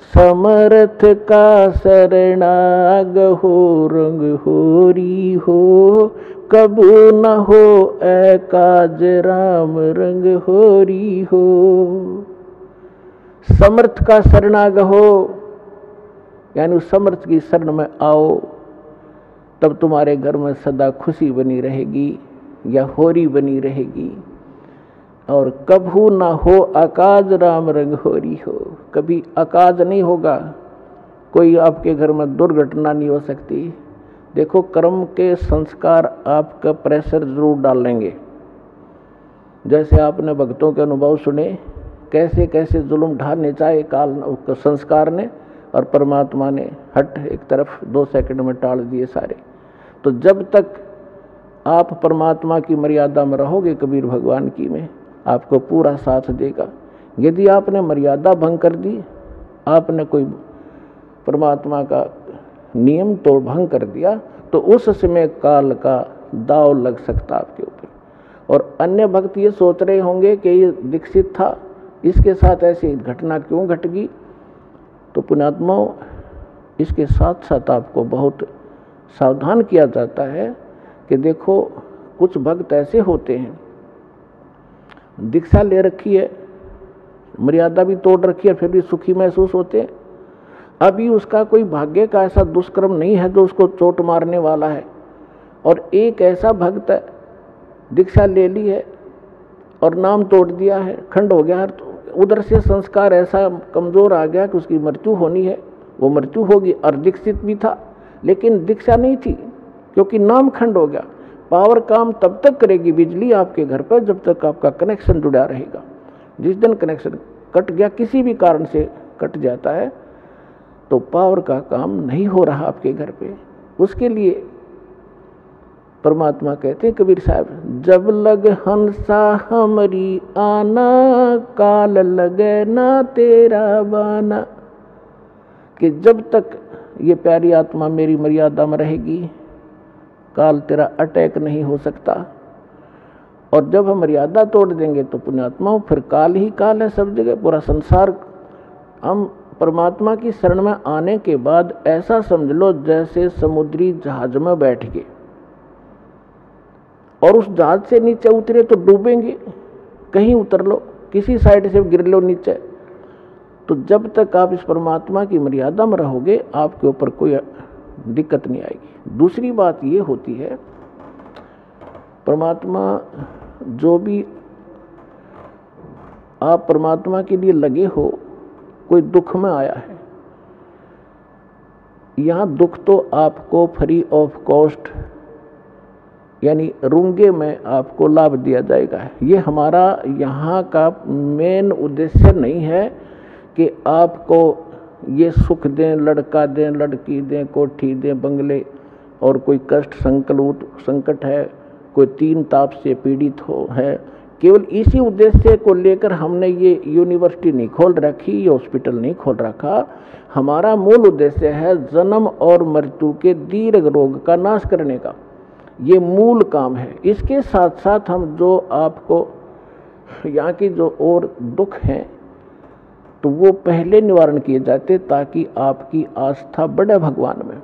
समर्थ का शरणाग हो, रंग होरी हो, कबू न हो एकाज राम रंग होरी हो। समर्थ का शरणाग हो, यानी उस समर्थ की शरण में आओ, तब तुम्हारे घर में सदा खुशी बनी रहेगी या होरी बनी रहेगी। और कभू ना हो अकाज राम रंग होरी हो, कभी अकाज नहीं होगा, कोई आपके घर में दुर्घटना नहीं हो सकती। देखो, कर्म के संस्कार आपका प्रेशर जरूर डालेंगे। जैसे आपने भक्तों के अनुभव सुने, कैसे कैसे जुल्म ढाने चाहे काल संस्कार ने, और परमात्मा ने हट एक तरफ 2 सेकंड में टाल दिए सारे। तो जब तक आप परमात्मा की मर्यादा में रहोगे, कबीर भगवान की में आपको पूरा साथ देगा। यदि आपने मर्यादा भंग कर दी, आपने कोई परमात्मा का नियम तो भंग कर दिया, तो उस समय काल का दाव लग सकता आपके ऊपर। और अन्य भक्त ये सोच रहे होंगे कि ये दीक्षित था, इसके साथ ऐसी घटना क्यों घट गई। तो पुण्यात्माओं, इसके साथ साथ आपको बहुत सावधान किया जाता है कि देखो, कुछ भक्त ऐसे होते हैं, दीक्षा ले रखी है, मर्यादा भी तोड़ रखी है, फिर भी सुखी महसूस होते हैं। अभी उसका कोई भाग्य का ऐसा दुष्कर्म नहीं है जो उसको चोट मारने वाला है। और एक ऐसा भक्त है, दीक्षा ले ली है और नाम तोड़ दिया है, खंड हो गया है, तो उधर से संस्कार ऐसा कमजोर आ गया कि उसकी मृत्यु होनी है, वो मृत्यु होगी। और दीक्षित भी था, लेकिन दीक्षा नहीं थी, क्योंकि नाम खंड हो गया। पावर काम तब तक करेगी बिजली आपके घर पर जब तक आपका कनेक्शन जुड़ा रहेगा। जिस दिन कनेक्शन कट गया, किसी भी कारण से कट जाता है, तो पावर का काम नहीं हो रहा आपके घर पे। उसके लिए परमात्मा कहते हैं कबीर साहब, जब लग हंसा हमारी आना, काल लगे ना तेरा बाना। कि जब तक ये प्यारी आत्मा मेरी मर्यादा में रहेगी, काल तेरा अटैक नहीं हो सकता। और जब हम मर्यादा तोड़ देंगे तो पुण्यात्माओं, फिर काल ही काल है सब जगह, पूरा संसार। हम परमात्मा की शरण में आने के बाद ऐसा समझ लो जैसे समुद्री जहाज में बैठ गए और उस जहाज से नीचे उतरे तो डूबेंगे। कहीं उतर लो, किसी साइड से गिर लो नीचे। तो जब तक आप इस परमात्मा की मर्यादा में रहोगे, आपके ऊपर कोई दिक्कत नहीं आएगी। दूसरी बात ये होती है, परमात्मा जो भी आप परमात्मा के लिए लगे हो, कोई दुख में आया है, यहाँ दुख तो आपको फ्री ऑफ कॉस्ट, यानी रूंगे में आपको लाभ दिया जाएगा। ये हमारा यहाँ का मेन उद्देश्य नहीं है कि आपको ये सुख दें, लड़का दें, लड़की दें, कोठी दें, बंगले, और कोई कष्ट संकट है, कोई 3 ताप से पीड़ित हो है। केवल इसी उद्देश्य को लेकर हमने ये यूनिवर्सिटी नहीं खोल रखी, ये हॉस्पिटल नहीं खोल रखा। हमारा मूल उद्देश्य है जन्म और मृत्यु के दीर्घ रोग का नाश करने का, ये मूल काम है। इसके साथ साथ हम जो आपको यहाँ की जो और दुख हैं, तो वो पहले निवारण किए जाते ताकि आपकी आस्था बढ़े भगवान में।